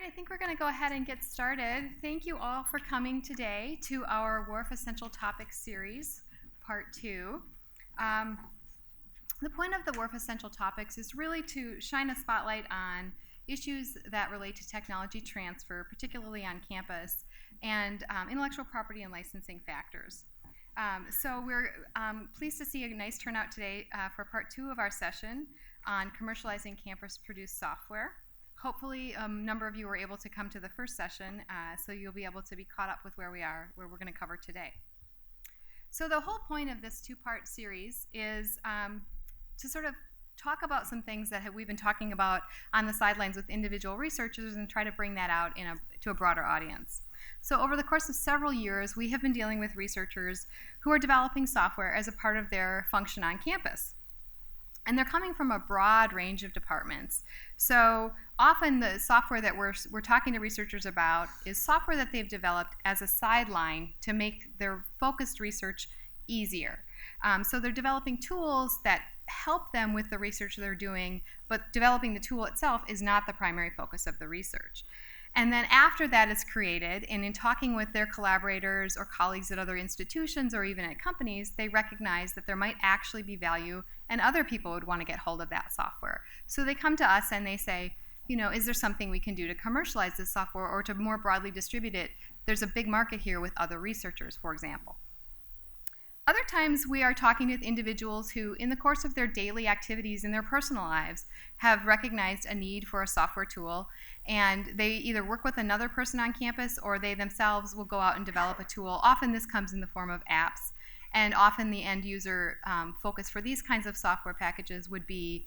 I think we're going to go ahead and get started. Thank you all for coming today to our WARF Essential Topics series, part 2. The point of the WARF Essential Topics is really to shine a spotlight on issues that relate to technology transfer, particularly on campus, and intellectual property and licensing factors. So we're pleased to see a nice turnout today for part 2 of our session on commercializing campus-produced software. Hopefully a number of you were able to come to the first session, so you'll be able to be caught up with where we're going to cover today. So the whole point of this 2-part series is to sort of talk about some things that we've been talking about on the sidelines with individual researchers and try to bring that out to a broader audience. So over the course of several years, we have been dealing with researchers who are developing software as a part of their function on campus. And they're coming from a broad range of departments. So often the software that we're talking to researchers about is software that they've developed as a sideline to make their focused research easier. So they're developing tools that help them with the research they're doing, but developing the tool itself is not the primary focus of the research. And then after that is created, and in talking with their collaborators or colleagues at other institutions or even at companies, they recognize that there might actually be value and other people would want to get hold of that software. So they come to us and they say, you know, is there something we can do to commercialize this software or to more broadly distribute it? There's a big market here with other researchers, for example. Other times we are talking with individuals who, in the course of their daily activities in their personal lives, have recognized a need for a software tool, and they either work with another person on campus or they themselves will go out and develop a tool. Often this comes in the form of apps, and often the end user focus for these kinds of software packages would be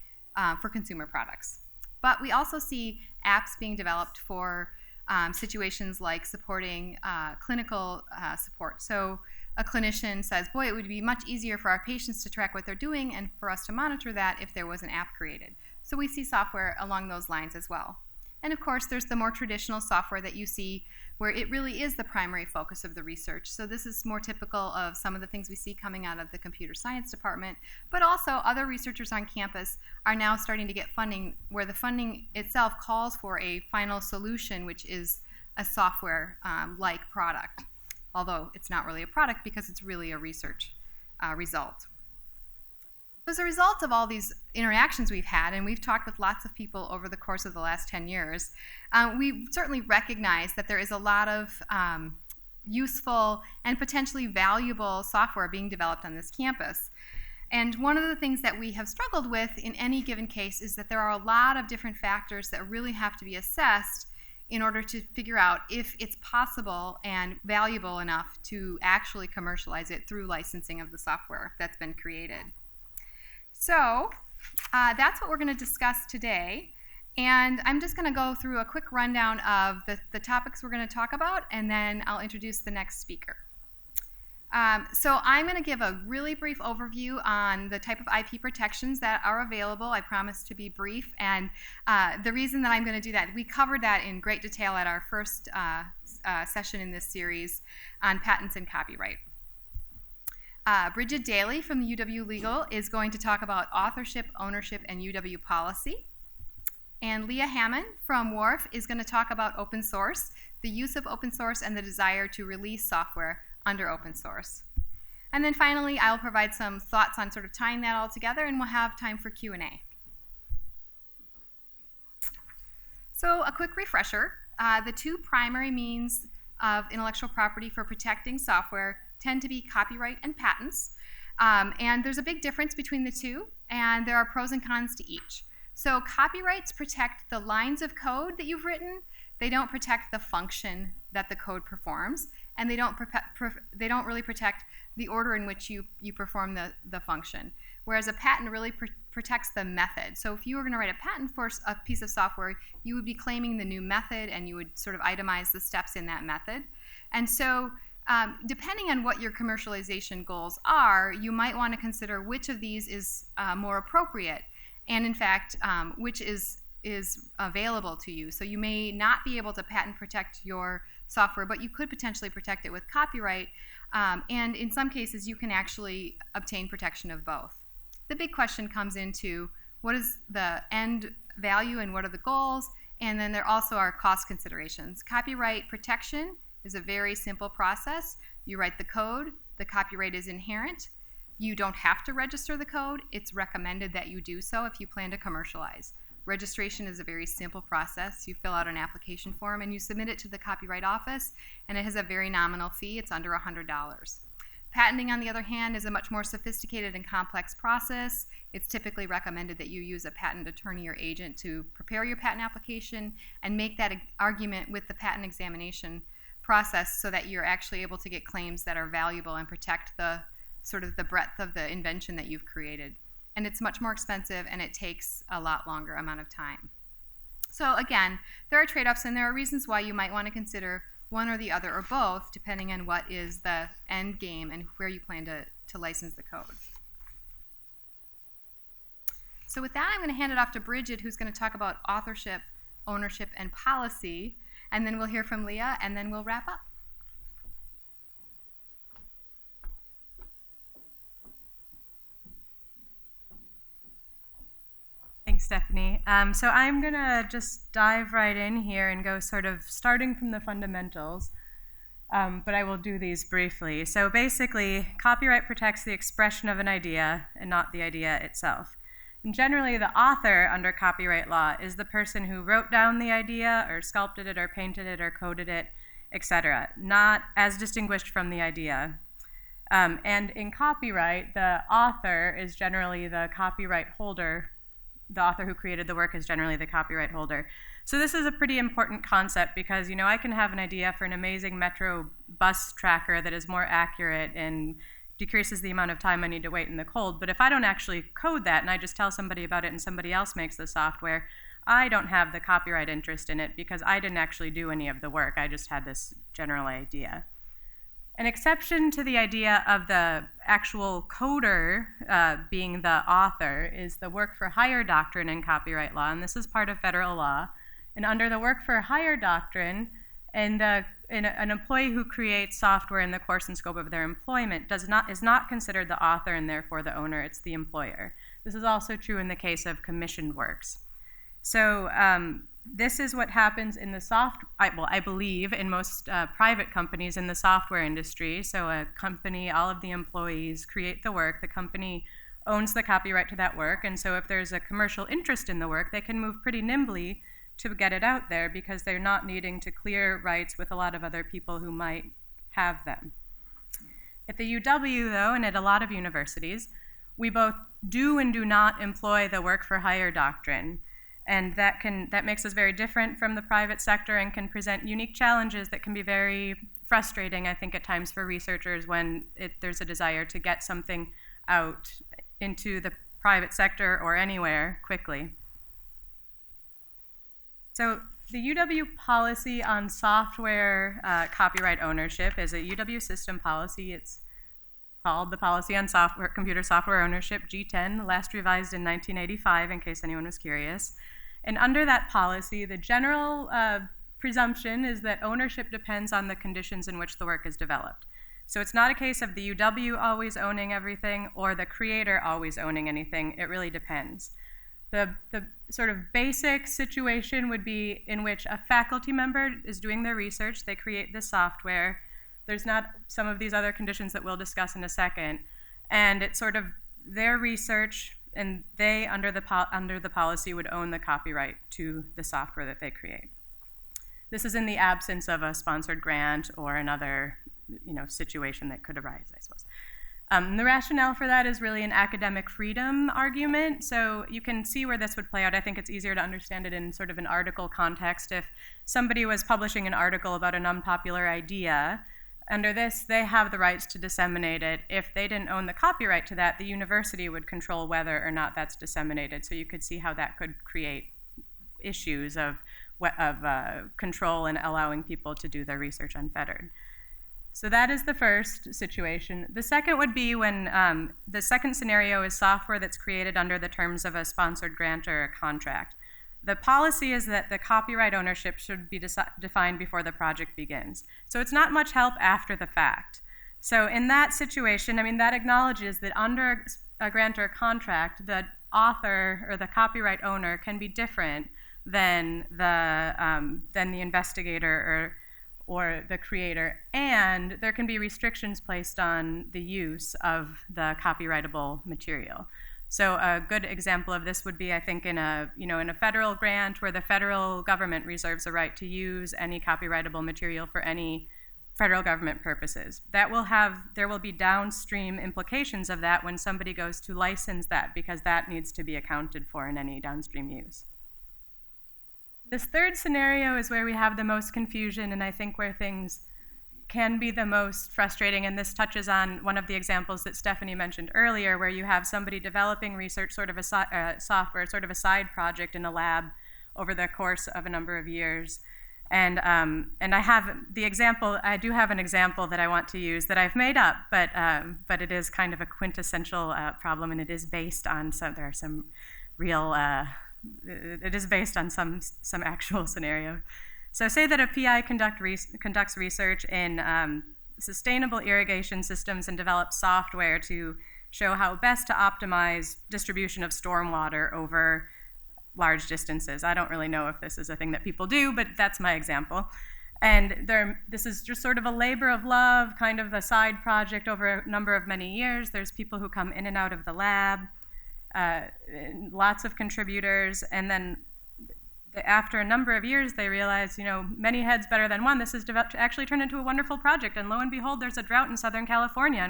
for consumer products. But we also see apps being developed for situations like supporting clinical support. So a clinician says, boy, it would be much easier for our patients to track what they're doing and for us to monitor that if there was an app created. So we see software along those lines as well. And of course, there's the more traditional software that you see where it really is the primary focus of the research. So this is more typical of some of the things we see coming out of the computer science department, but also other researchers on campus are now starting to get funding where the funding itself calls for a final solution, which is a software-like product, although it's not really a product because it's really a research result. As a result of all these interactions we've had, and we've talked with lots of people over the course of the last 10 years, we certainly recognize that there is a lot of useful and potentially valuable software being developed on this campus. And one of the things that we have struggled with in any given case is that there are a lot of different factors that really have to be assessed in order to figure out if it's possible and valuable enough to actually commercialize it through licensing of the software that's been created. So that's what we're going to discuss today, and I'm just going to go through a quick rundown of the topics we're going to talk about, and then I'll introduce the next speaker. So I'm going to give a really brief overview on the type of IP protections that are available. I promise to be brief, and the reason that I'm going to do that, we covered that in great detail at our first session in this series on patents and copyright. Bridget Daly from the UW Legal is going to talk about authorship, ownership, and UW policy. And Leah Hammond from WARF is going to talk about open source, the use of open source, and the desire to release software under open source. And then finally, I'll provide some thoughts on sort of tying that all together, and we'll have time for Q&A. So a quick refresher, the two primary means of intellectual property for protecting software tend to be copyright and patents. And there's a big difference between the two, and there are pros and cons to each. So copyrights protect the lines of code that you've written. They don't protect the function that the code performs, and they don't really protect the order in which you perform the function. Whereas a patent really protects the method. So if you were going to write a patent for a piece of software, you would be claiming the new method, and you would sort of itemize the steps in that method. And so depending on what your commercialization goals are, you might want to consider which of these is more appropriate, and in fact, which is available to you. So you may not be able to patent protect your software, but you could potentially protect it with copyright, and in some cases you can actually obtain protection of both. The big question comes into what is the end value and what are the goals, And then there also are cost considerations. Copyright protection is a very simple process. You write the code, the copyright is inherent. You don't have to register the code. It's recommended that you do so if you plan to commercialize. Registration is a very simple process. You fill out an application form and you submit it to the Copyright Office, and it has a very nominal fee. It's under $100. Patenting, on the other hand, is a much more sophisticated and complex process. It's typically recommended that you use a patent attorney or agent to prepare your patent application and make that argument with the patent examination process so that you're actually able to get claims that are valuable and protect the sort of the breadth of the invention that you've created. And it's much more expensive and it takes a lot longer amount of time. So again, there are trade-offs and there are reasons why you might want to consider one or the other or both, depending on what is the end game and where you plan to license the code. So with that, I'm going to hand it off to Bridget, who's going to talk about authorship, ownership, and policy, and then we'll hear from Leah, and then we'll wrap up. Thanks, Stephanie. So I'm going to just dive right in here and go sort of starting from the fundamentals, but I will do these briefly. So basically, copyright protects the expression of an idea and not the idea itself. And generally, the author under copyright law is the person who wrote down the idea or sculpted it or painted it or coded it, etc., not as distinguished from the idea. And in copyright, the author is generally the copyright holder. The author who created the work is generally the copyright holder. So this is a pretty important concept because, I can have an idea for an amazing metro bus tracker that is more accurate and decreases the amount of time I need to wait in the cold. But if I don't actually code that and I just tell somebody about it and somebody else makes the software, I don't have the copyright interest in it because I didn't actually do any of the work. I just had this general idea. An exception to the idea of the actual coder being the author is the work for hire doctrine in copyright law, and this is part of federal law. And under the work for hire doctrine, an employee who creates software in the course and scope of their employment is not considered the author and therefore the owner, it's the employer. This is also true in the case of commissioned works. So this is what happens in the I believe in most private companies in the software industry. So a company, all of the employees create the work, the company owns the copyright to that work, and so if there's a commercial interest in the work, they can move pretty nimbly to get it out there because they're not needing to clear rights with a lot of other people who might have them. At the UW, though, and at a lot of universities, we both do and do not employ the work for hire doctrine. And that makes us very different from the private sector and can present unique challenges that can be very frustrating, I think, at times for researchers when there's a desire to get something out into the private sector or anywhere quickly. So the UW policy on software copyright ownership is a UW system policy. It's called the Policy on Computer Software Ownership, G10, last revised in 1985, in case anyone was curious. And under that policy, the general presumption is that ownership depends on the conditions in which the work is developed. So it's not a case of the UW always owning everything or the creator always owning anything. It really depends. The sort of basic situation would be in which a faculty member is doing their research, they create the software. There's not some of these other conditions that we'll discuss in a second. And it's sort of their research, and they, under the policy, would own the copyright to the software that they create. This is in the absence of a sponsored grant or another situation that could arise, I suppose. The rationale for that is really an academic freedom argument. So you can see where this would play out. I think it's easier to understand it in sort of an article context. If somebody was publishing an article about an unpopular idea, under this, they have the rights to disseminate it. If they didn't own the copyright to that, the university would control whether or not that's disseminated. So you could see how that could create issues of control and allowing people to do their research unfettered. So that is the first situation. The second would be when the second scenario is software that's created under the terms of a sponsored grant or a contract. The policy is that the copyright ownership should be defined before the project begins. So it's not much help after the fact. So in that situation, that acknowledges that under a grant or a contract, the author or the copyright owner can be different than the investigator or the creator, and there can be restrictions placed on the use of the copyrightable material. So a good example of this would be, I think, in a federal grant where the federal government reserves a right to use any copyrightable material for any federal government purposes. There will be downstream implications of that when somebody goes to license that, because that needs to be accounted for in any downstream use. This third scenario is where we have the most confusion, and I think where things can be the most frustrating, and this touches on one of the examples that Stephanie mentioned earlier, where you have somebody developing research, sort of a software, sort of a side project in a lab over the course of a number of years. And I have the example, I do have an example that I want to use that I've made up, but it is kind of a quintessential problem, and it is based on there are some real, it is based on some actual scenario. So say that a PI conducts research in sustainable irrigation systems and develops software to show how best to optimize distribution of stormwater over large distances. I don't really know if this is a thing that people do, but that's my example. And this is just sort of a labor of love, kind of a side project over a number of many years. There's people who come in and out of the lab, lots of contributors, and then after a number of years, they realize, many heads better than one. This has actually turned into a wonderful project, and lo and behold, there's a drought in Southern California,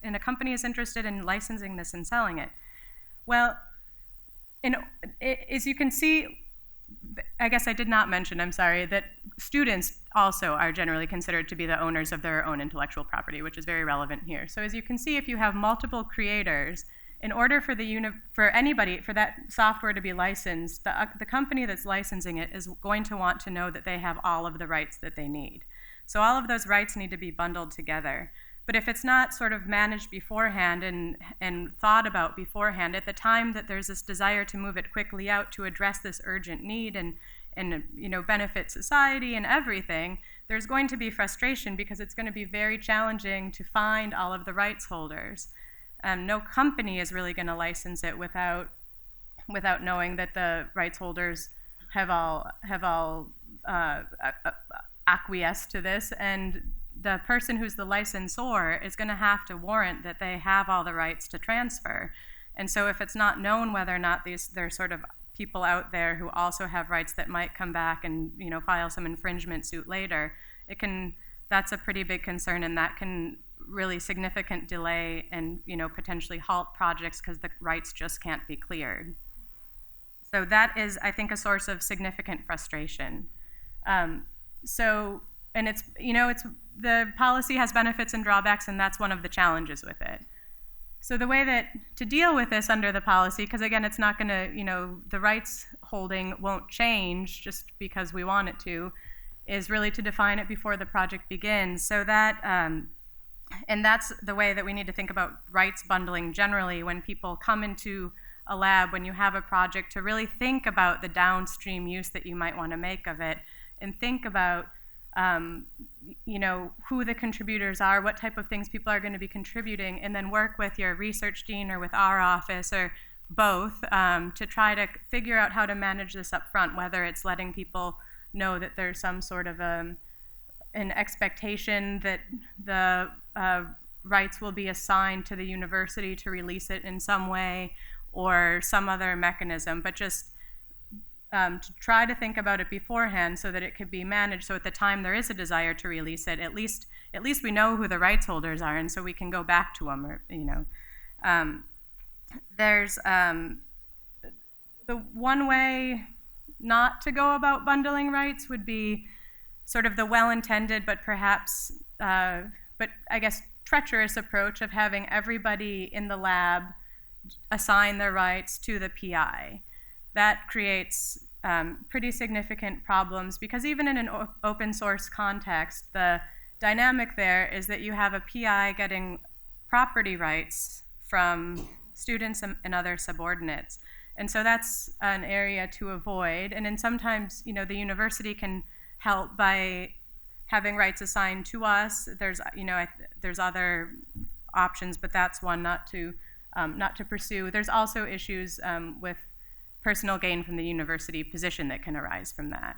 and a company is interested in licensing this and selling it. Well, as you can see, I guess I did not mention, I'm sorry, that students also are generally considered to be the owners of their own intellectual property, which is very relevant here. So as you can see, if you have multiple creators, in order for for that software to be licensed, the company that's licensing it is going to want to know that they have all of the rights that they need. So all of those rights need to be bundled together. But if it's not sort of managed beforehand and thought about beforehand, at the time that there's this desire to move it quickly out to address this urgent need and benefit society and everything, there's going to be frustration because it's going to be very challenging to find all of the rights holders. No company is really going to license it without knowing that the rights holders have all acquiesced to this, and the person who's the licensor is going to have to warrant that they have all the rights to transfer. And so if it's not known whether or not there's sort of people out there who also have rights that might come back and file some infringement suit later, that's a pretty big concern, and that can really significant delay and potentially halt projects because the rights just can't be cleared. So that is, I think, a source of significant frustration. And it's the policy has benefits and drawbacks, and that's one of the challenges with it. So the way to deal with this under the policy, because again, it's not going to, the rights holding won't change just because we want it to, is really to define it before the project begins. So that, and that's the way that we need to think about rights bundling generally when people come into a lab, when you have a project, to really think about the downstream use that you might want to make of it, and think about who the contributors are, what type of things people are going to be contributing, and then work with your research dean or with our office or both to try to figure out how to manage this up front, whether it's letting people know that there's some sort of an expectation that the rights will be assigned to the university to release it in some way or some other mechanism, but just to try to think about it beforehand so that it could be managed, so at the time there is a desire to release it, at least we know who the rights holders are, and so we can go back to them. Or there's the one way not to go about bundling rights would be sort of the well-intended but perhaps but I guess treacherous approach of having everybody in the lab assign their rights to the PI. That creates pretty significant problems because even in an open source context, the dynamic there is that you have a PI getting property rights from students and other subordinates. And so that's an area to avoid. And then sometimes, the university can help by having rights assigned to us. There's other options, but that's one not to pursue. There's also issues with personal gain from the university position that can arise from that.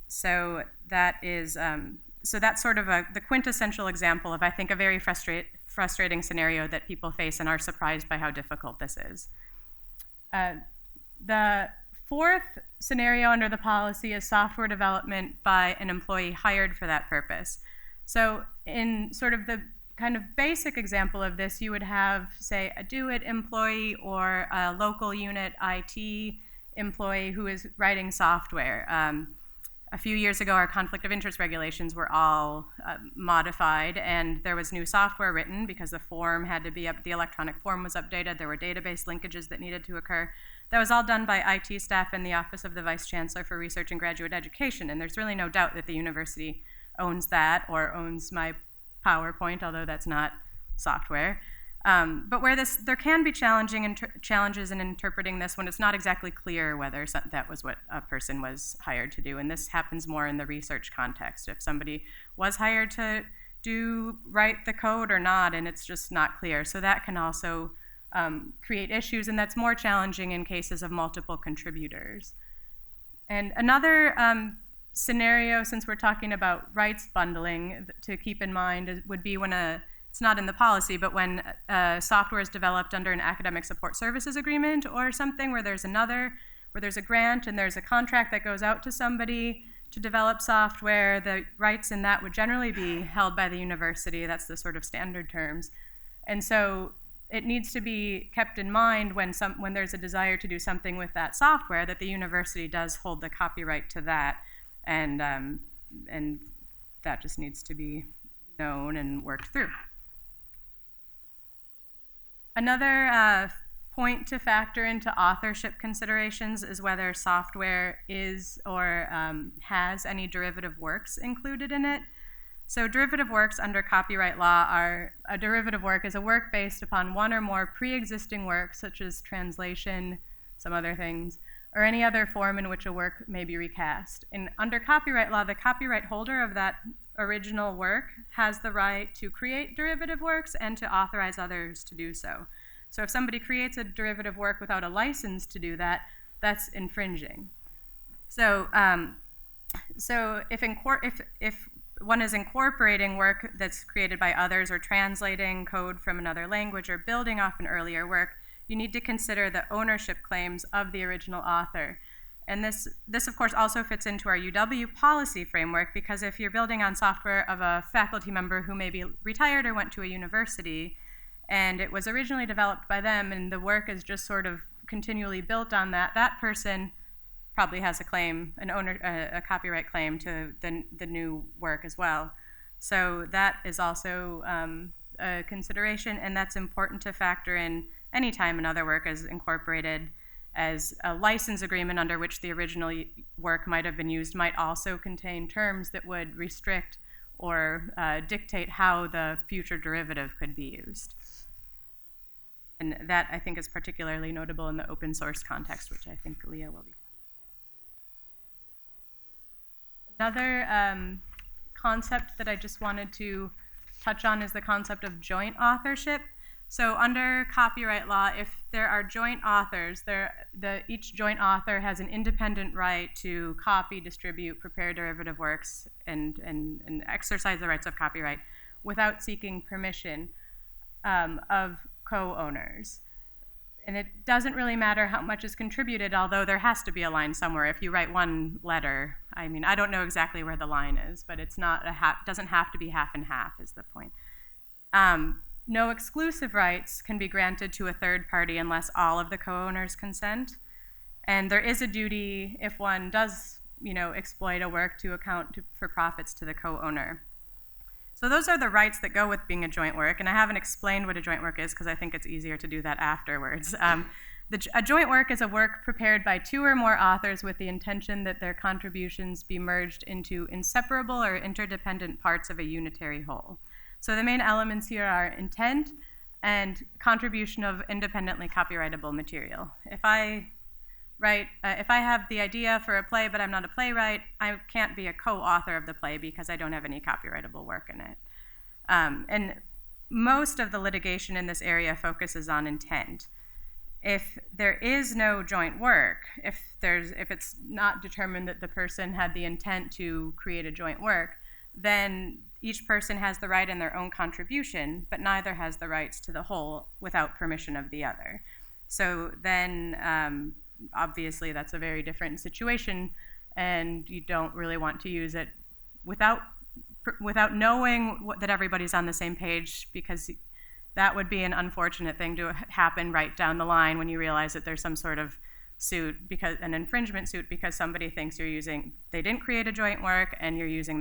So that is so that's sort of the quintessential example of, I think, a very frustrating scenario that people face and are surprised by how difficult this is. The fourth scenario under the policy is software development by an employee hired for that purpose. So in sort of the kind of basic example of this, you would have, say, a do-it employee or a local unit IT employee who is writing software. A few years ago, our conflict of interest regulations were all modified, and there was new software written because the form had to be up, the electronic form was updated, there were database linkages that needed to occur. That was all done by IT staff in the Office of the Vice Chancellor for Research and Graduate Education, and there's really no doubt that the university owns that or owns my PowerPoint, although that's not software. But where there can be challenges in interpreting this when it's not exactly clear whether that was what a person was hired to do. And this happens more in the research context. If somebody was hired to write the code or not, and it's just not clear. So that can also create issues, and that's more challenging in cases of multiple contributors. And another scenario, since we're talking about rights bundling, to keep in mind would be when it's not in the policy, but when software is developed under an academic support services agreement or something where there's a grant and there's a contract that goes out to somebody to develop software, the rights in that would generally be held by the university. That's the sort of standard terms. And so it needs to be kept in mind when there's a desire to do something with that software that the university does hold the copyright to that, and that just needs to be known and worked through. Another point to factor into authorship considerations is whether software is or has any derivative works included in it. So derivative works under copyright law a derivative work is a work based upon one or more pre-existing works, such as translation, some other things, or any other form in which a work may be recast. And under copyright law, the copyright holder of that original work has the right to create derivative works and to authorize others to do so. So if somebody creates a derivative work without a license to do that, that's infringing. So, if one is incorporating work that's created by others or translating code from another language or building off an earlier work, you need to consider the ownership claims of the original author. And this of course, also fits into our UW policy framework, because if you're building on software of a faculty member who maybe retired or went to a university, and it was originally developed by them, and the work is just sort of continually built on that, that person probably has a claim, a copyright claim to the new work as well. So that is also a consideration, and that's important to factor in anytime another work is incorporated, as a license agreement under which the original work might have been used might also contain terms that would restrict or dictate how the future derivative could be used. And that, I think, is particularly notable in the open source context, which I think Leah will be. Another concept that I just wanted to touch on is the concept of joint authorship. So under copyright law, if there are joint authors, each joint author has an independent right to copy, distribute, prepare derivative works, and exercise the rights of copyright without seeking permission of co-owners. And it doesn't really matter how much is contributed, although there has to be a line somewhere. If you write one letter, I mean, I don't know exactly where the line is, but it's not doesn't have to be half and half is the point. No exclusive rights can be granted to a third party unless all of the co-owners consent. And there is a duty, if one does, exploit a work, to account for profits to the co-owner. So those are the rights that go with being a joint work, and I haven't explained what a joint work is because I think it's easier to do that afterwards. A joint work is a work prepared by two or more authors with the intention that their contributions be merged into inseparable or interdependent parts of a unitary whole. So the main elements here are intent and contribution of independently copyrightable material. If I have the idea for a play but I'm not a playwright, I can't be a co-author of the play because I don't have any copyrightable work in it. And most of the litigation in this area focuses on intent. If there is no joint work, if it's not determined that the person had the intent to create a joint work, then each person has the right in their own contribution, but neither has the rights to the whole without permission of the other. So then, obviously, that's a very different situation, and you don't really want to use it without knowing that everybody's on the same page, because that would be an unfortunate thing to happen right down the line when you realize that there's some sort of suit, because an infringement suit, because somebody thinks they didn't create a joint work and you're using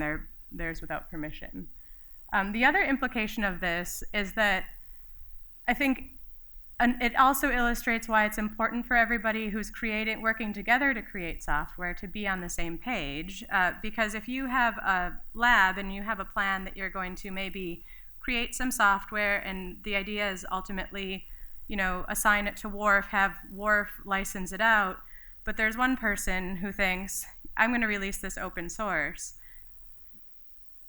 theirs without permission. The other implication of this is that I think it also illustrates why it's important for everybody who's working together to create software to be on the same page, because if you have a lab and you have a plan that you're going to maybe create some software, and the idea is ultimately, assign it to WARF, have WARF license it out, but there's one person who thinks, I'm going to release this open source.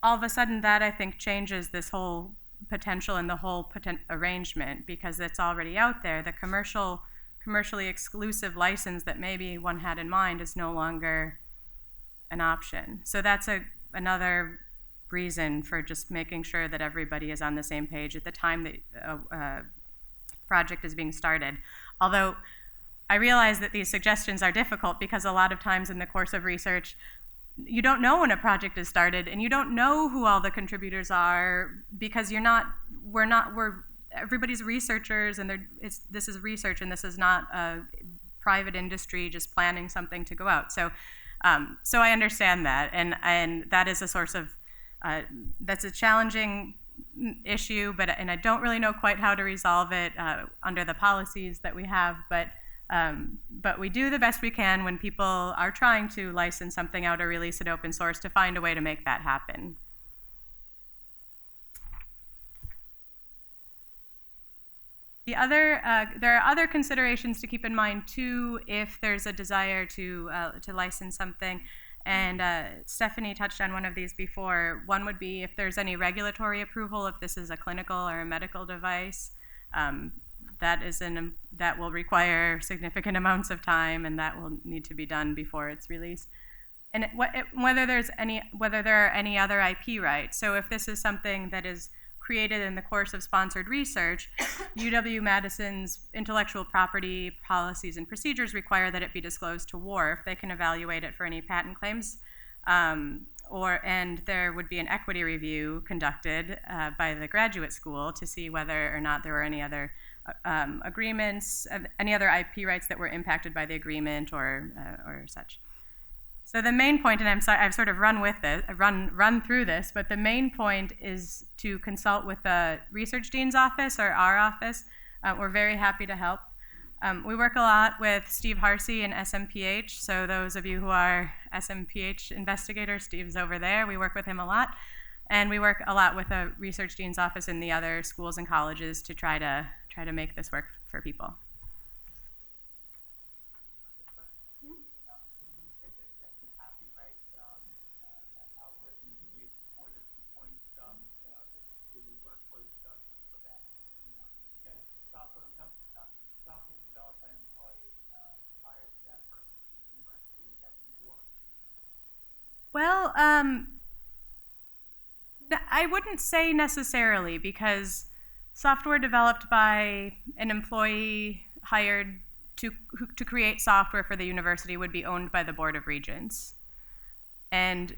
All of a sudden, that I think changes this whole potential and the whole arrangement, because it's already out there. The commercially exclusive license that maybe one had in mind is no longer an option. So that's another reason for just making sure that everybody is on the same page at the time that a project is being started. Although I realize that these suggestions are difficult, because a lot of times in the course of research, you don't know when a project is started, and you don't know who all the contributors are, because everybody's researchers, and this is research, and this is not a private industry just planning something to go out. So I understand that, and that is a source of that's a challenging issue, and I don't really know quite how to resolve it under the policies that we have, but we do the best we can when people are trying to license something out or release it open source to find a way to make that happen. There are other considerations to keep in mind too if there's a desire to license something. And Stephanie touched on one of these before. One would be if there's any regulatory approval, if this is a clinical or a medical device. That will require significant amounts of time, and that will need to be done before it's released. And whether there are any other IP rights. So if this is something that is created in the course of sponsored research, UW-Madison's intellectual property policies and procedures require that it be disclosed to WARF. They can evaluate it for any patent claims, and there would be an equity review conducted by the graduate school to see whether or not there were any other agreements, any other IP rights that were impacted by the agreement or such. So the main point, and I'm sorry, I've sort of run through this, but the main point is to consult with the research dean's office or our office. We're very happy to help. We work a lot with Steve Harsey and SMPH. So those of you who are SMPH investigators, Steve's over there. We work with him a lot. And we work a lot with the research dean's office and the other schools and colleges to try to make this work for people. Well, I wouldn't say necessarily, because software developed by an employee hired to create software for the university would be owned by the Board of Regents. And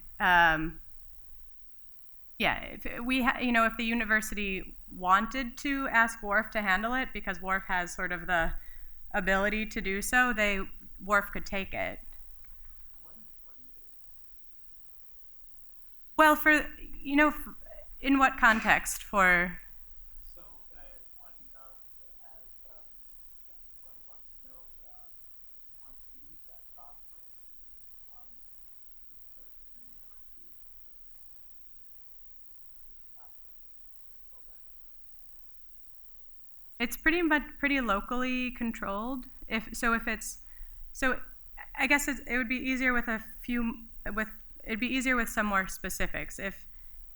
if the university wanted to ask WARF to handle it, because WARF has sort of the ability to do so, WARF could take it. Well, in what context? For so one wants to use that software, it's pretty locally controlled. I guess it would be easier with it'd be easier with some more specifics.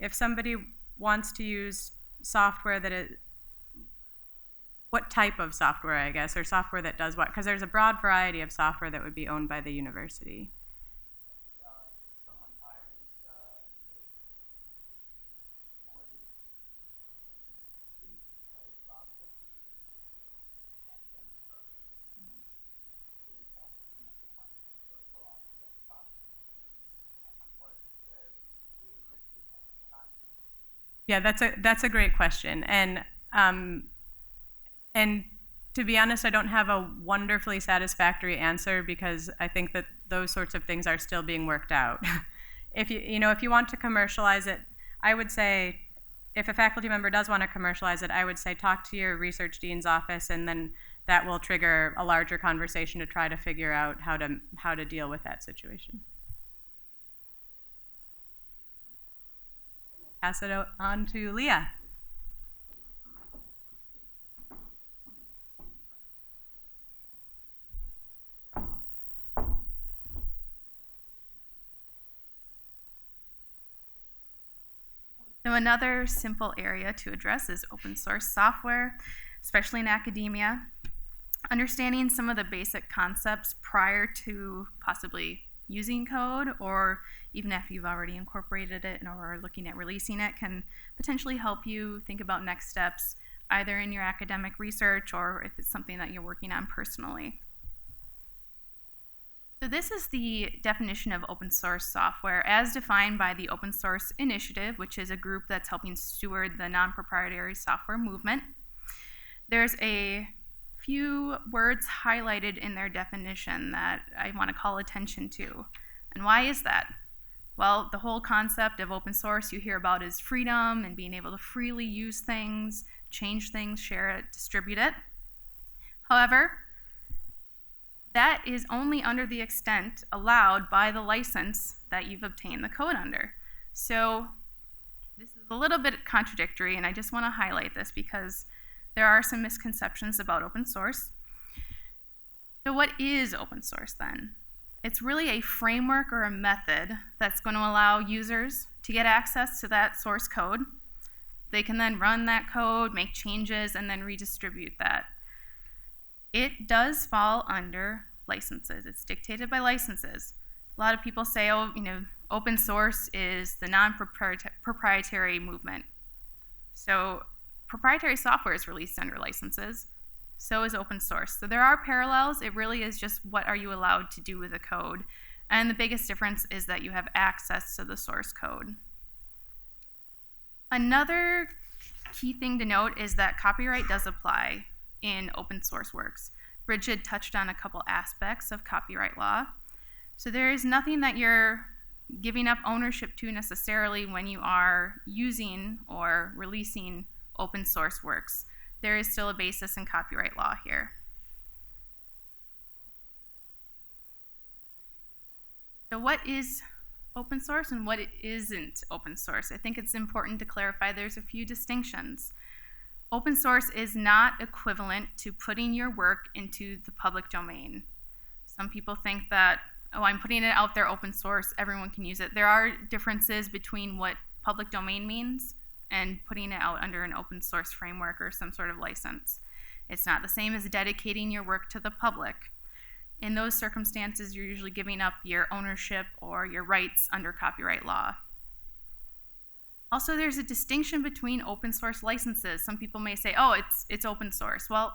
If somebody wants to use software that what type of software, I guess, or software that does what? Because there's a broad variety of software that would be owned by the university. Someone hires a employee to write software specifically for academic purpose, and the faculty member wants to commercialize that software. According to this, the university has to copyright. Yeah, that's a great question, and to be honest, I don't have a wonderfully satisfactory answer because I think that those sorts of things are still being worked out. If you want to commercialize it, I would say if a faculty member does want to commercialize it, I would say talk to your research dean's office, and then that will trigger a larger conversation to try to figure out how to deal with that situation. Pass it on to Leah. So another simple area to address is open source software, especially in academia. Understanding some of the basic concepts prior to possibly using code, or even if you've already incorporated it and are looking at releasing it, can potentially help you think about next steps, either in your academic research or if it's something that you're working on personally. So this is the definition of open source software as defined by the Open Source Initiative, which is a group that's helping steward the non-proprietary software movement. There's a few words highlighted in their definition that I want to call attention to. And why is that? Well, the whole concept of open source you hear about is freedom and being able to freely use things, change things, share it, distribute it. However, that is only under the extent allowed by the license that you've obtained the code under. So this is a little bit contradictory, and I just want to highlight this because there are some misconceptions about open source. So what is open source then? It's really a framework or a method that's going to allow users to get access to that source code. They can then run that code, make changes, and then redistribute that. It does fall under licenses. It's dictated by licenses. A lot of people say, oh, open source is the non-proprietary movement. So proprietary software is released under licenses. So is open source. So there are parallels. It really is just what are you allowed to do with the code. And the biggest difference is that you have access to the source code. Another key thing to note is that copyright does apply in open source works. Bridget touched on a couple aspects of copyright law. So there is nothing that you're giving up ownership to necessarily when you are using or releasing open source works. There is still a basis in copyright law here. So what is open source and what isn't open source? I think it's important to clarify there's a few distinctions. Open source is not equivalent to putting your work into the public domain. Some people think that, oh, I'm putting it out there open source, everyone can use it. There are differences between what public domain means and putting it out under an open source framework or some sort of license. It's not the same as dedicating your work to the public. In those circumstances, you're usually giving up your ownership or your rights under copyright law. Also, there's a distinction between open source licenses. Some people may say, oh, it's open source. Well,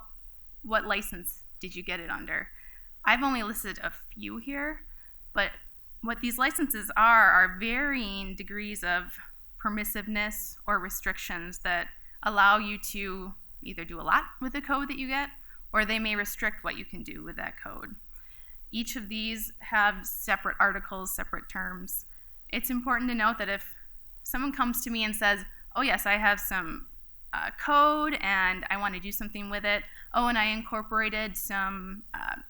what license did you get it under? I've only listed a few here, but what these licenses are varying degrees of permissiveness or restrictions that allow you to either do a lot with the code that you get, or they may restrict what you can do with that code. Each of these have separate articles, separate terms. It's important to note that if someone comes to me and says, oh yes, I have some code and I want to do something with it. Oh, and I incorporated some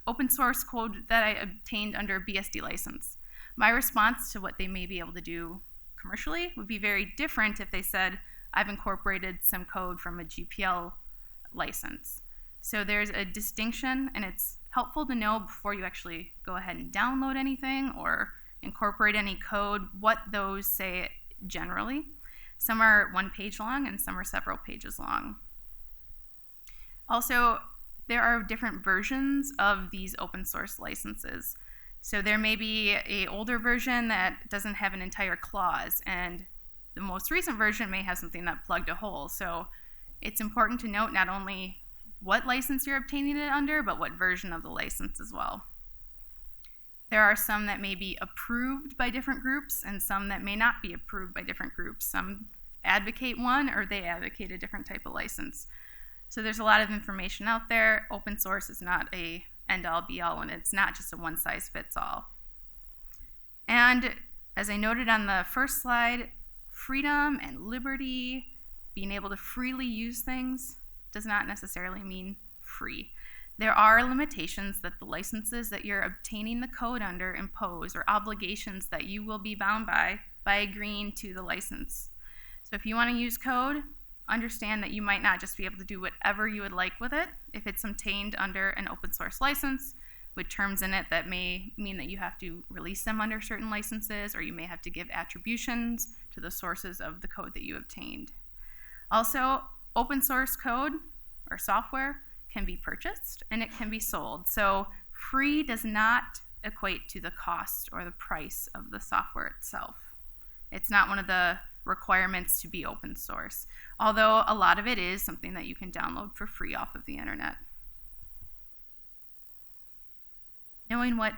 open source code that I obtained under a BSD license. My response to what they may be able to do commercially would be very different if they said, I've incorporated some code from a GPL license. So there's a distinction, and it's helpful to know before you actually go ahead and download anything or incorporate any code what those say generally. Some are 1 page long and some are several pages long. Also, there are different versions of these open source licenses. So there may be an older version that doesn't have an entire clause, and the most recent version may have something that plugged a hole. So it's important to note not only what license you're obtaining it under, but what version of the license as well. There are some that may be approved by different groups and some that may not be approved by different groups. Some advocate one or they advocate a different type of license. So there's a lot of information out there. Open source is not a end-all be-all, and it's not just a one-size-fits-all. And as I noted on the first slide, freedom and liberty, being able to freely use things, does not necessarily mean free. There are limitations that the licenses that you're obtaining the code under impose, or obligations that you will be bound by agreeing to the license. So if you want to use code, understand that you might not just be able to do whatever you would like with it if it's obtained under an open source license with terms in it that may mean that you have to release them under certain licenses, or you may have to give attributions to the sources of the code that you obtained. Also, open source code or software can be purchased and it can be sold. So free does not equate to the cost or the price of the software itself. It's not one of the requirements to be open source, although a lot of it is something that you can download for free off of the internet. Knowing what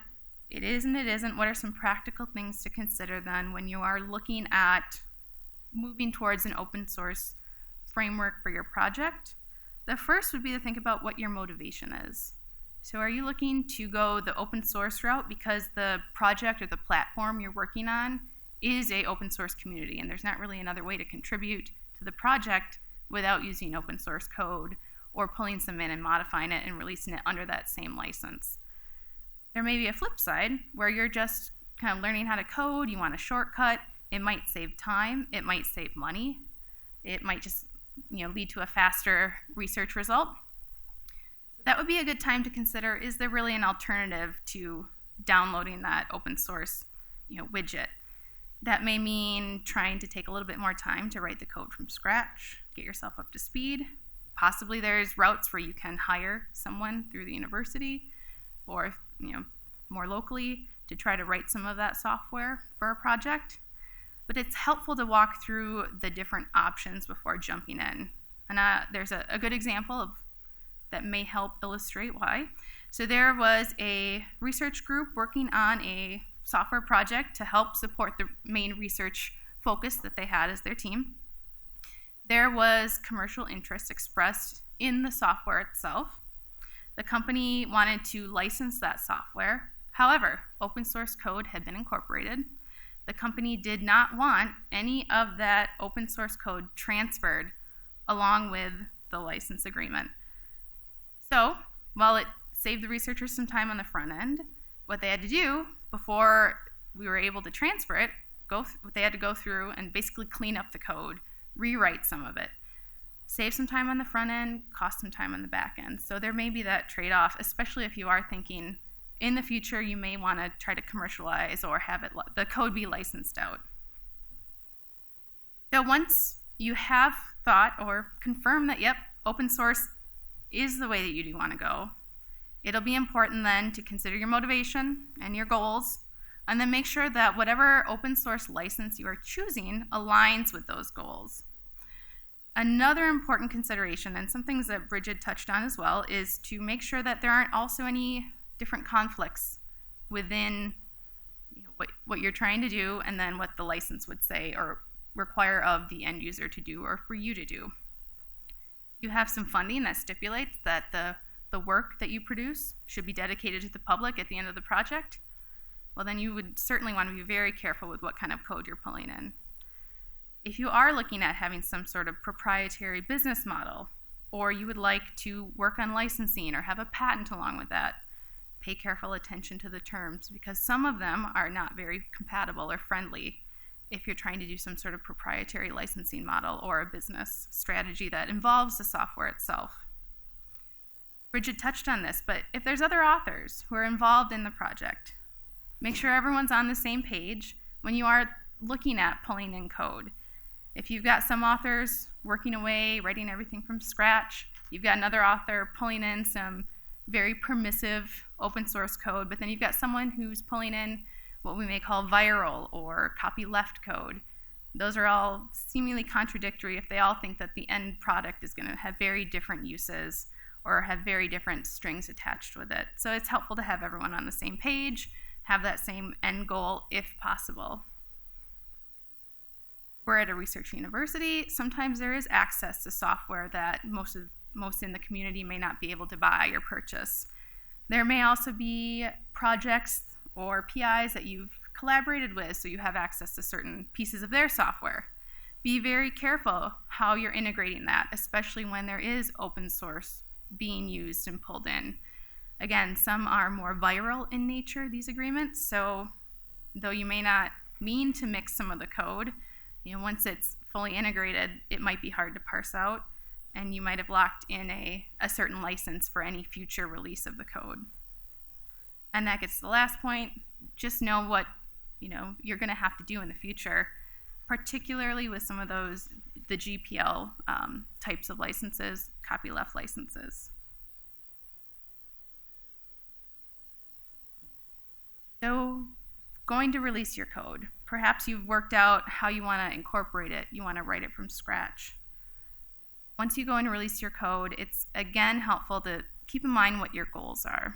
it is and it isn't, what are some practical things to consider then when you are looking at moving towards an open source framework for your project? The first would be to think about what your motivation is. So are you looking to go the open source route because the project or the platform you're working on is a open source community and there's not really another way to contribute to the project without using open source code or pulling some in and modifying it and releasing it under that same license? There may be a flip side where you're just kind of learning how to code, you want a shortcut. It might save time, it might save money, it might just lead to a faster research result. So that would be a good time to consider, is there really an alternative to downloading that open source widget? That may mean trying to take a little bit more time to write the code from scratch, get yourself up to speed. Possibly there's routes where you can hire someone through the university or more locally to try to write some of that software for a project. But it's helpful to walk through the different options before jumping in. And there's a good example that may help illustrate why. So there was a research group working on a software project to help support the main research focus that they had as their team. There was commercial interest expressed in the software itself. The company wanted to license that software. However, open source code had been incorporated. The company did not want any of that open source code transferred along with the license agreement. So, while it saved the researchers some time on the front end, what they had to do before we were able to transfer it, they had to go through and basically clean up the code, rewrite some of it, save some time on the front end, cost some time on the back end. So there may be that trade-off, especially if you are thinking in the future you may want to try to commercialize or have the code be licensed out. So once you have thought or confirmed that, yep, open source is the way that you do want to go, it'll be important then to consider your motivation and your goals, and then make sure that whatever open source license you are choosing aligns with those goals. Another important consideration, and some things that Bridget touched on as well, is to make sure that there aren't also any different conflicts within what you're trying to do and then what the license would say or require of the end user to do or for you to do. You have some funding that stipulates that the work that you produce should be dedicated to the public at the end of the project. Well, then you would certainly want to be very careful with what kind of code you're pulling in. If you are looking at having some sort of proprietary business model, or you would like to work on licensing or have a patent along with that, pay careful attention to the terms, because some of them are not very compatible or friendly if you're trying to do some sort of proprietary licensing model or a business strategy that involves the software itself. Bridget touched on this, but if there's other authors who are involved in the project, make sure everyone's on the same page when you are looking at pulling in code. If you've got some authors working away, writing everything from scratch, You've got another author pulling in some very permissive open source code, but then you've got someone who's pulling in what we may call viral or copyleft code. Those are all seemingly contradictory if they all think that the end product is going to have very different uses or have very different strings attached with it. So it's helpful to have everyone on the same page, have that same end goal if possible. We're at a research university. Sometimes there is access to software that most in the community may not be able to buy or purchase. There may also be projects or PIs that you've collaborated with, so you have access to certain pieces of their software. Be very careful how you're integrating that, especially when there is open source being used and pulled in. Again, some are more viral in nature, these agreements, so though you may not mean to mix some of the code, once it's fully integrated, it might be hard to parse out, and you might have locked in a certain license for any future release of the code. And that gets to the last point. Just know what you're going to have to do in the future, particularly with some of the GPL types of licenses, copyleft licenses. So, going to release your code. Perhaps you've worked out how you want to incorporate it. You want to write it from scratch. Once you go and release your code, it's again helpful to keep in mind what your goals are.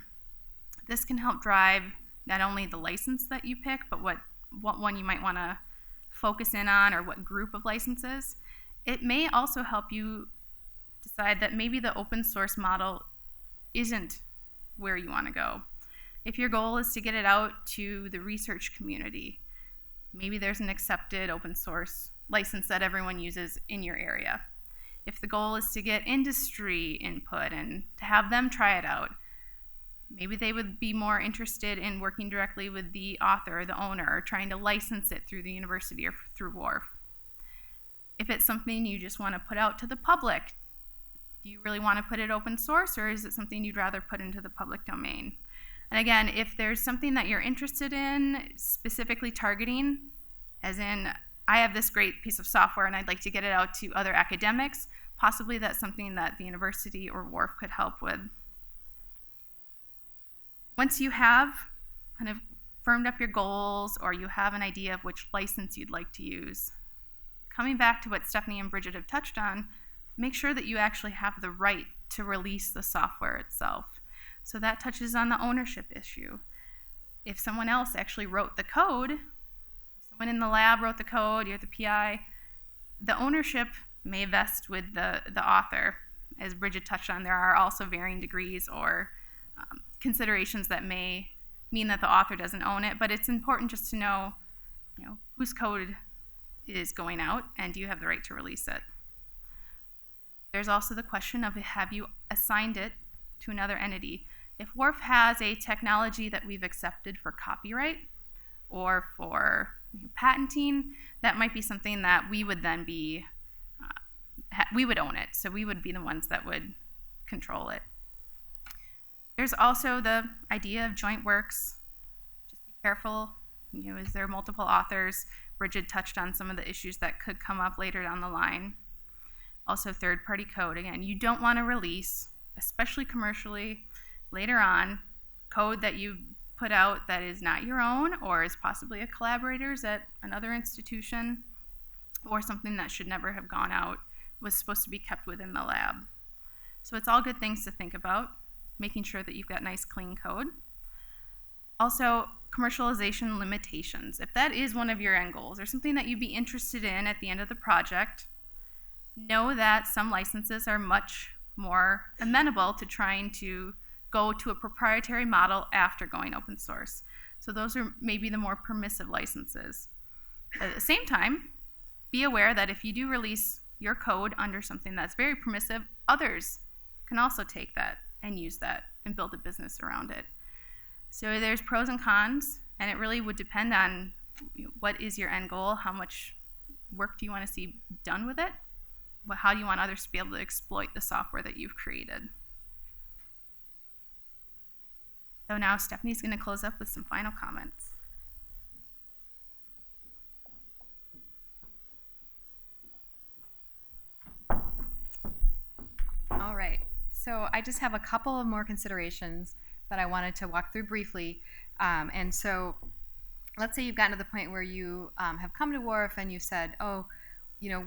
This can help drive not only the license that you pick, but what one you might want to focus in on or what group of licenses. It may also help you decide that maybe the open source model isn't where you want to go. If your goal is to get it out to the research community, maybe there's an accepted open source license that everyone uses in your area. If the goal is to get industry input and to have them try it out, maybe they would be more interested in working directly with the author or the owner, or trying to license it through the university or through WARF. If it's something you just want to put out to the public, do you really want to put it open source, or is it something you'd rather put into the public domain? And again, if there's something that you're interested in specifically targeting, as in, I have this great piece of software and I'd like to get it out to other academics, possibly that's something that the university or WARF could help with. Once you have kind of firmed up your goals or you have an idea of which license you'd like to use, coming back to what Stephanie and Bridget have touched on, make sure that you actually have the right to release the software itself. So that touches on the ownership issue. If someone else actually wrote the code, someone in the lab wrote the code, you're the PI, the ownership may vest with the author. As Bridget touched on, there are also varying degrees or considerations that may mean that the author doesn't own it, but it's important just to know, whose code is going out and do you have the right to release it. There's also the question of, have you assigned it to another entity? If WARF has a technology that we've accepted for copyright or for patenting, that might be something that we would then be, we would own it, so we would be the ones that would control it. There's also the idea of joint works. Just be careful, is there multiple authors? Bridget touched on some of the issues that could come up later down the line. Also third-party code. Again, you don't want to release, especially commercially, later on, code that you put out that is not your own or is possibly a collaborator's at another institution, or something that should never have gone out, was supposed to be kept within the lab. So it's all good things to think about, making sure that you've got nice clean code. Also, commercialization limitations. If that is one of your end goals or something that you'd be interested in at the end of the project, know that some licenses are much more amenable to trying to go to a proprietary model after going open source. So those are maybe the more permissive licenses. At the same time, be aware that if you do release your code under something that's very permissive, others can also take that and use that and build a business around it. So there's pros and cons, and it really would depend on what is your end goal, how much work do you want to see done with it, how do you want others to be able to exploit the software that you've created. So now Stephanie's going to close up with some final comments. All right. So I just have a couple of more considerations that I wanted to walk through briefly. And so let's say you've gotten to the point where you have come to WARF and you said, oh,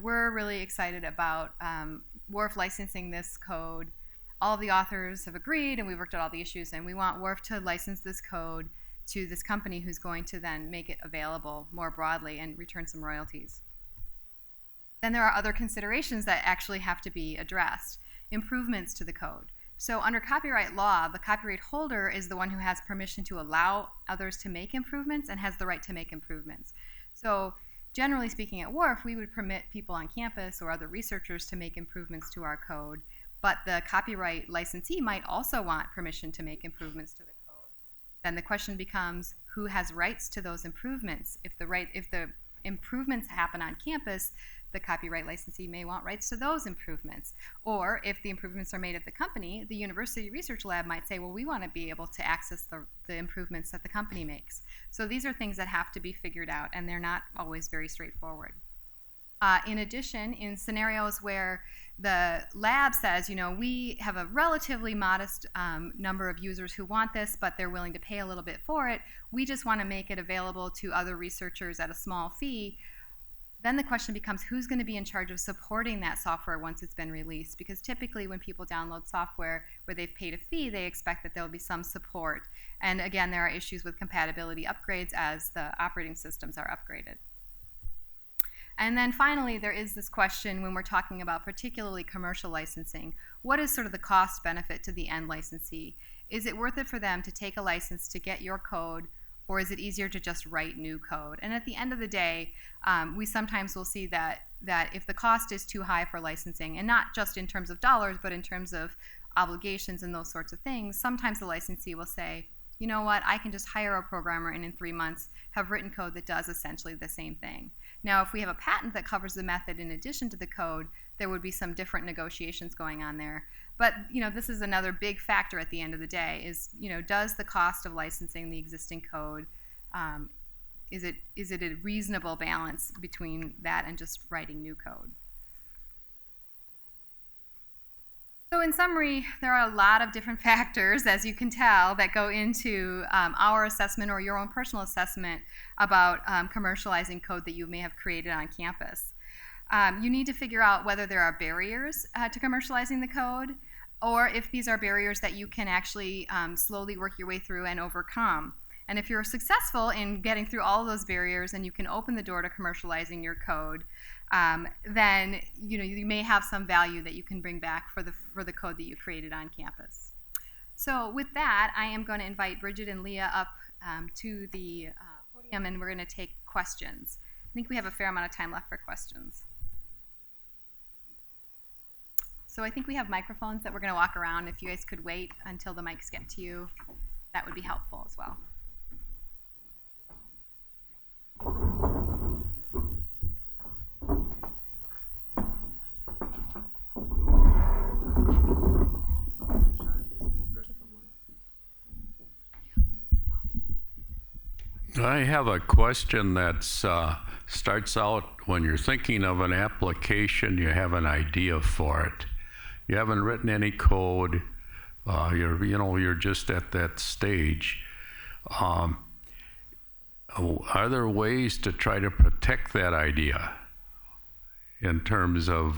we're really excited about WARF licensing this code. All of the authors have agreed and we've worked out all the issues, and we want WARF to license this code to this company who's going to then make it available more broadly and return some royalties. Then there are other considerations that actually have to be addressed. Improvements to the code. So under copyright law, the copyright holder is the one who has permission to allow others to make improvements and has the right to make improvements. So generally speaking at WARF, we would permit people on campus or other researchers to make improvements to our code, but the copyright licensee might also want permission to make improvements to the code. Then the question becomes, who has rights to those improvements? If the improvements happen on campus, the copyright licensee may want rights to those improvements. Or if the improvements are made at the company, the university research lab might say, well, we want to be able to access the improvements that the company makes. So these are things that have to be figured out, and they're not always very straightforward. In addition, in scenarios where the lab says, we have a relatively modest number of users who want this, but they're willing to pay a little bit for it, we just want to make it available to other researchers at a small fee, then the question becomes, who's going to be in charge of supporting that software once it's been released? Because typically when people download software where they've paid a fee, they expect that there will be some support. And again, there are issues with compatibility upgrades as the operating systems are upgraded. And then finally, there is this question when we're talking about particularly commercial licensing. What is sort of the cost benefit to the end licensee? Is it worth it for them to take a license to get your code, or is it easier to just write new code? And at the end of the day, we sometimes will see that if the cost is too high for licensing, and not just in terms of dollars, but in terms of obligations and those sorts of things, sometimes the licensee will say, you know what, I can just hire a programmer and in 3 months have written code that does essentially the same thing. Now, if we have a patent that covers the method in addition to the code, there would be some different negotiations going on there. But this is another big factor at the end of the day is, does the cost of licensing the existing code, is it a reasonable balance between that and just writing new code? So in summary, there are a lot of different factors, as you can tell, that go into our assessment or your own personal assessment about commercializing code that you may have created on campus. You need to figure out whether there are barriers to commercializing the code, or if these are barriers that you can actually slowly work your way through and overcome. And if you're successful in getting through all of those barriers and you can open the door to commercializing your code, then you may have some value that you can bring back for the code that you created on campus. So with that, I am going to invite Bridget and Leah up to the podium, and we're going to take questions. I think we have a fair amount of time left for questions. So I think we have microphones that we're going to walk around. If you guys could wait until the mics get to you, that would be helpful as well. I have a question that starts out when you're thinking of an application, you have an idea for it. You haven't written any code. You're just at that stage. Are there ways to try to protect that idea in terms of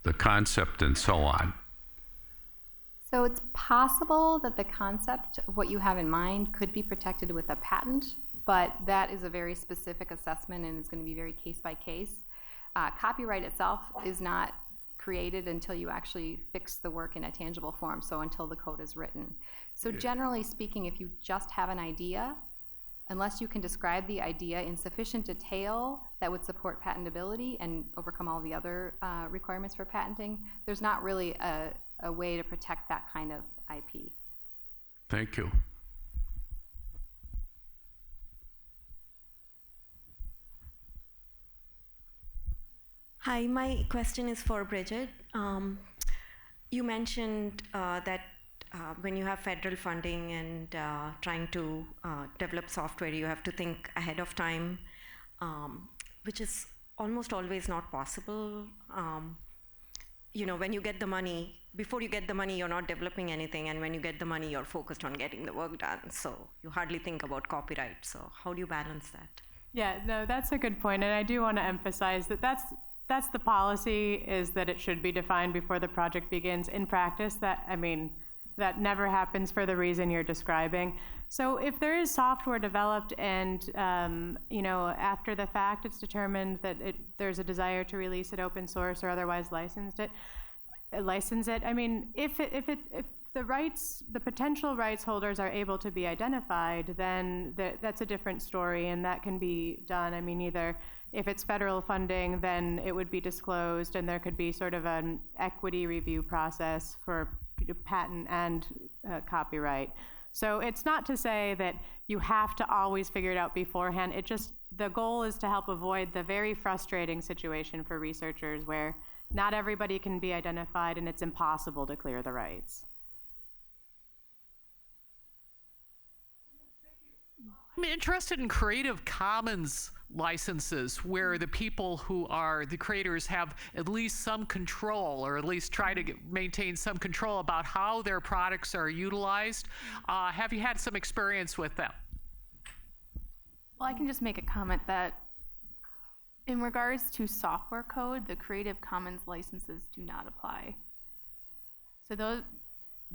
the concept and so on? So it's possible that the concept of what you have in mind could be protected with a patent, but that is a very specific assessment and is going to be very case by case. Copyright itself is not created until you actually fix the work in a tangible form, so until the code is written. So generally speaking, if you just have an idea, unless you can describe the idea in sufficient detail that would support patentability and overcome all the other requirements for patenting, there's not really a way to protect that kind of IP. Thank you. Hi, my question is for Bridget. You mentioned that when you have federal funding and trying to develop software, you have to think ahead of time, which is almost always not possible. when you get the money, before you get the money, you're not developing anything, and when you get the money, you're focused on getting the work done. So you hardly think about copyright. So how do you balance that? Yeah, no, that's a good point, and I do want to emphasize that that's the policy, is that it should be defined before the project begins. In practice, that never happens for the reason you're describing. So if there is software developed and after the fact it's determined that there's a desire to release it open source or otherwise license it. I mean, if the potential rights holders are able to be identified, then that's a different story, and that can be done. I mean, either if it's federal funding, then it would be disclosed, and there could be sort of an equity review process for patent and copyright. So it's not to say that you have to always figure it out beforehand. The goal is to help avoid the very frustrating situation for researchers where not everybody can be identified and it's impossible to clear the rights. I'm interested in Creative Commons licenses where the people who are the creators have at least some control, or at least try to maintain some control about how their products are utilized. Have you had some experience with them? Well, I can just make a comment that in regards to software code, the Creative Commons licenses do not apply. So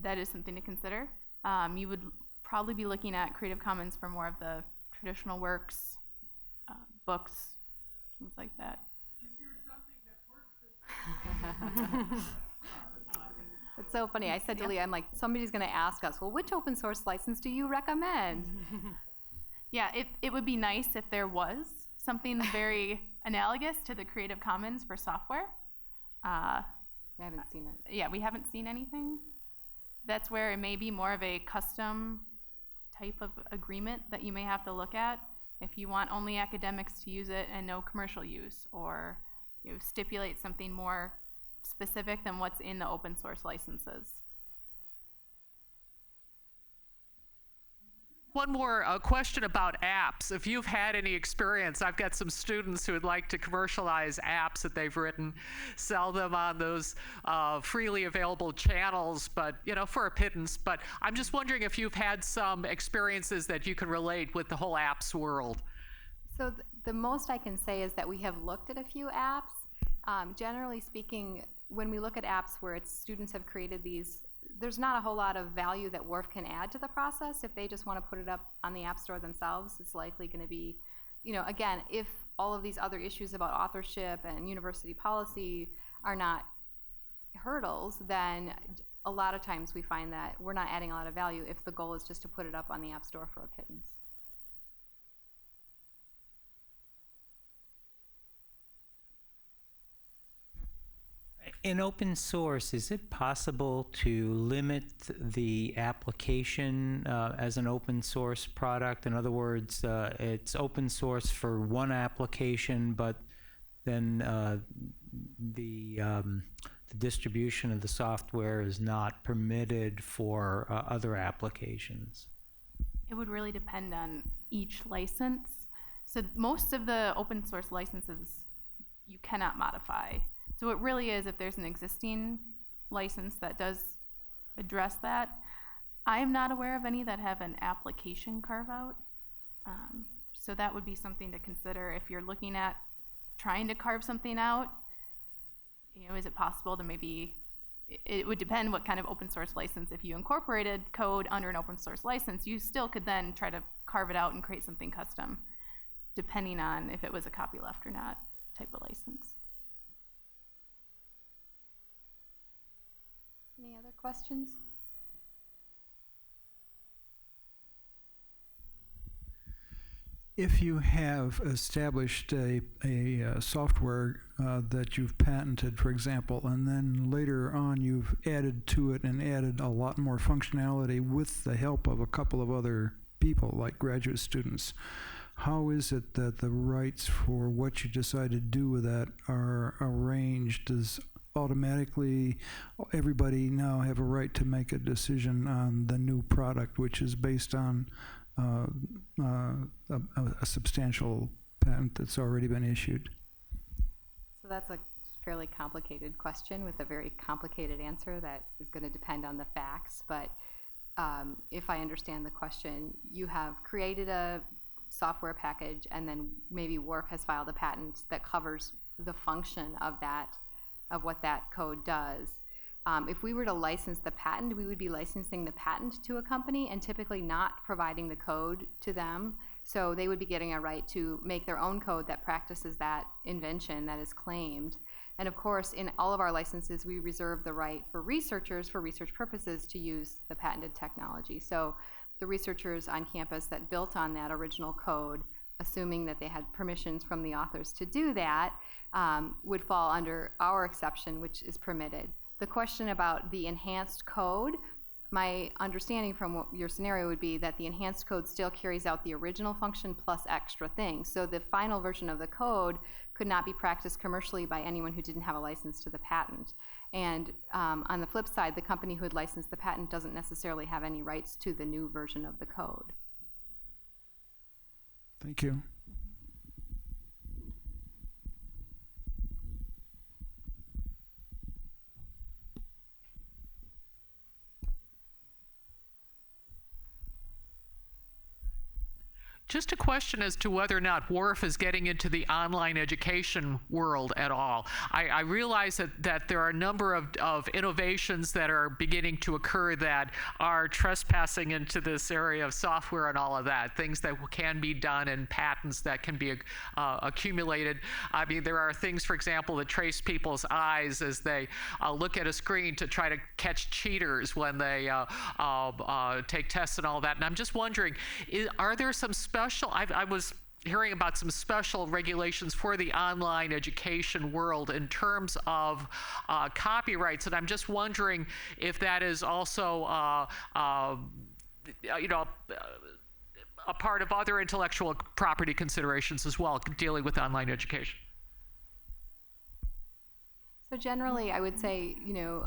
that is something to consider. You would probably be looking at Creative Commons for more of the traditional works, books, things like that. It's so funny. I said to Leah, I'm like, somebody's going to ask us, well, which open source license do you recommend? Yeah, it would be nice if there was something very analogous to the Creative Commons for software. I haven't seen it. Yeah, we haven't seen anything. That's where it may be more of a custom type of agreement that you may have to look at if you want only academics to use it and no commercial use, or stipulate something more specific than what's in the open source licenses. One more question about apps. If you've had any experience, I've got some students who would like to commercialize apps that they've written, sell them on those freely available channels, but for a pittance. But I'm just wondering if you've had some experiences that you can relate with the whole apps world. So the most I can say is that we have looked at a few apps. Generally speaking, when we look at apps where students have created these, there's not a whole lot of value that WARF can add to the process. If they just want to put it up on the App Store themselves, it's likely going to be, again, if all of these other issues about authorship and university policy are not hurdles, then a lot of times we find that we're not adding a lot of value if the goal is just to put it up on the App Store for a pittance. In open source, is it possible to limit the application as an open source product? In other words, it's open source for one application, but then the distribution of the software is not permitted for other applications? It would really depend on each license. So most of the open source licenses you cannot modify. So it really is if there's an existing license that does address that. I am not aware of any that have an application carve-out. So that would be something to consider if you're looking at trying to carve something out. Is it possible to maybe, it would depend what kind of open source license. If you incorporated code under an open source license, you still could then try to carve it out and create something custom, depending on if it was a copyleft or not type of license. Any other questions? If you have established a software that you've patented, for example, and then later on you've added to it and added a lot more functionality with the help of a couple of other people, like graduate students, how is it that the rights for what you decide to do with that are arranged? Does automatically everybody now have a right to make a decision on the new product, which is based on a substantial patent that's already been issued? So that's a fairly complicated question with a very complicated answer that is going to depend on the facts. But if I understand the question, you have created a software package, and then maybe WARF has filed a patent that covers the function of that, of what that code does. If we were to license the patent, we would be licensing the patent to a company and typically not providing the code to them. So they would be getting a right to make their own code that practices that invention that is claimed. And of course, in all of our licenses, we reserve the right for researchers, for research purposes, to use the patented technology. So the researchers on campus that built on that original code, assuming that they had permissions from the authors to do that, would fall under our exception, which is permitted. The question about the enhanced code, my understanding from what your scenario would be that the enhanced code still carries out the original function plus extra things. So the final version of the code could not be practiced commercially by anyone who didn't have a license to the patent. And on the flip side, the company who had licensed the patent doesn't necessarily have any rights to the new version of the code. Thank you. Just a question as to whether or not WARF is getting into the online education world at all. I realize that there are a number of innovations that are beginning to occur that are trespassing into this area of software and all of that, things that can be done and patents that can be accumulated. I mean, there are things, for example, that trace people's eyes as they look at a screen to try to catch cheaters when they take tests and all that. And I'm just wondering, are there some I was hearing about some special regulations for the online education world in terms of copyrights, and I'm just wondering if that is also, a part of other intellectual property considerations as well, dealing with online education. So generally, I would say,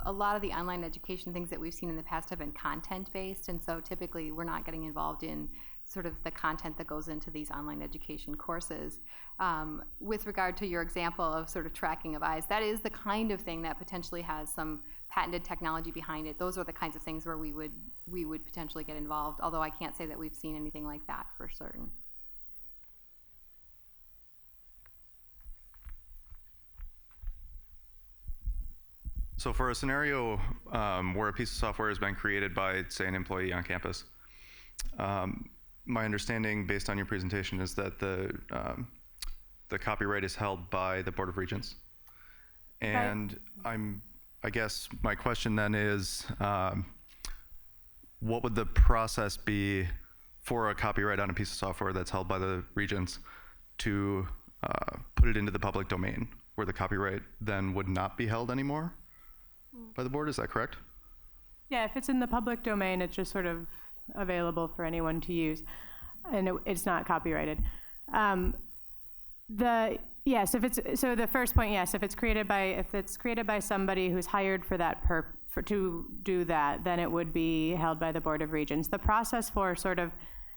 a lot of the online education things that we've seen in the past have been content-based, and so typically we're not getting involved in sort of the content that goes into these online education courses. With regard to your example of sort of tracking of eyes, that is the kind of thing that potentially has some patented technology behind it. Those are the kinds of things where we would potentially get involved, although I can't say that we've seen anything like that for certain. So for a scenario where a piece of software has been created by, say, an employee on campus, my understanding, based on your presentation, is that the copyright is held by the Board of Regents. And I guess my question then is, what would the process be for a copyright on a piece of software that's held by the Regents to put it into the public domain, where the copyright then would not be held anymore by the board? Is that correct? Yeah, if it's in the public domain, it's just sort of available for anyone to use, and it's not copyrighted. Yes, if it's created by somebody who's hired for that to do that, then it would be held by the Board of Regents. The process for sort of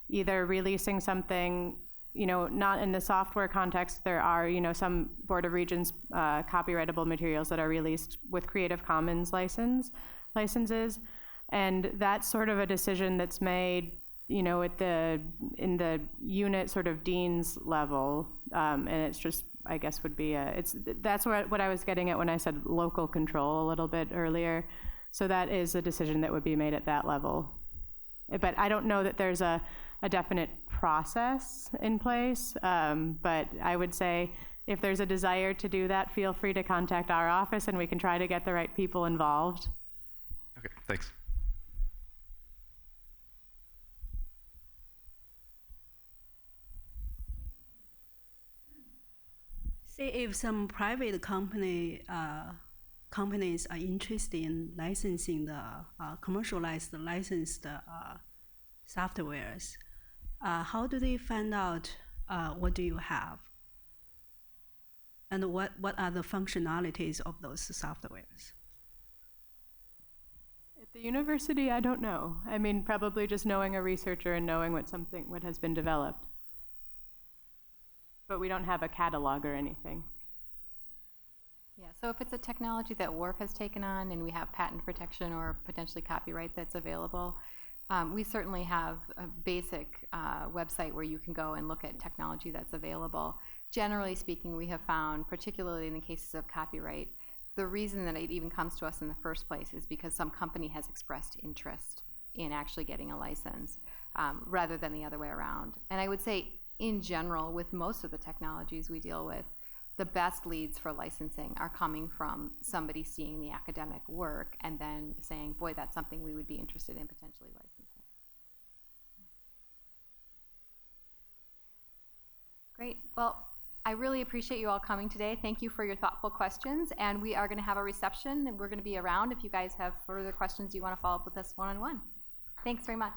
either releasing something, not in the software context, there are, some Board of Regents copyrightable materials that are released with Creative Commons licenses. And that's sort of a decision that's made, in the unit sort of dean's level, and it's just, I guess, would be that's what I was getting at when I said local control a little bit earlier. So that is a decision that would be made at that level. But I don't know that there's a definite process in place, but I would say if there's a desire to do that, feel free to contact our office and we can try to get the right people involved. Okay, thanks. Say if some private companies are interested in licensing the commercialized licensed softwares, how do they find out what do you have? And what are the functionalities of those softwares? At the university, I don't know. I mean, probably just knowing a researcher and knowing what has been developed. But we don't have a catalog or anything. Yeah, so if it's a technology that WARF has taken on and we have patent protection or potentially copyright that's available, we certainly have a basic website where you can go and look at technology that's available. Generally speaking, we have found, particularly in the cases of copyright, the reason that it even comes to us in the first place is because some company has expressed interest in actually getting a license, rather than the other way around. And I would say, in general, with most of the technologies we deal with, the best leads for licensing are coming from somebody seeing the academic work and then saying, boy, that's something we would be interested in potentially licensing. Great. Well, I really appreciate you all coming today. Thank you for your thoughtful questions. And we are going to have a reception, and we're going to be around if you guys have further questions you want to follow up with us one-on-one. Thanks very much.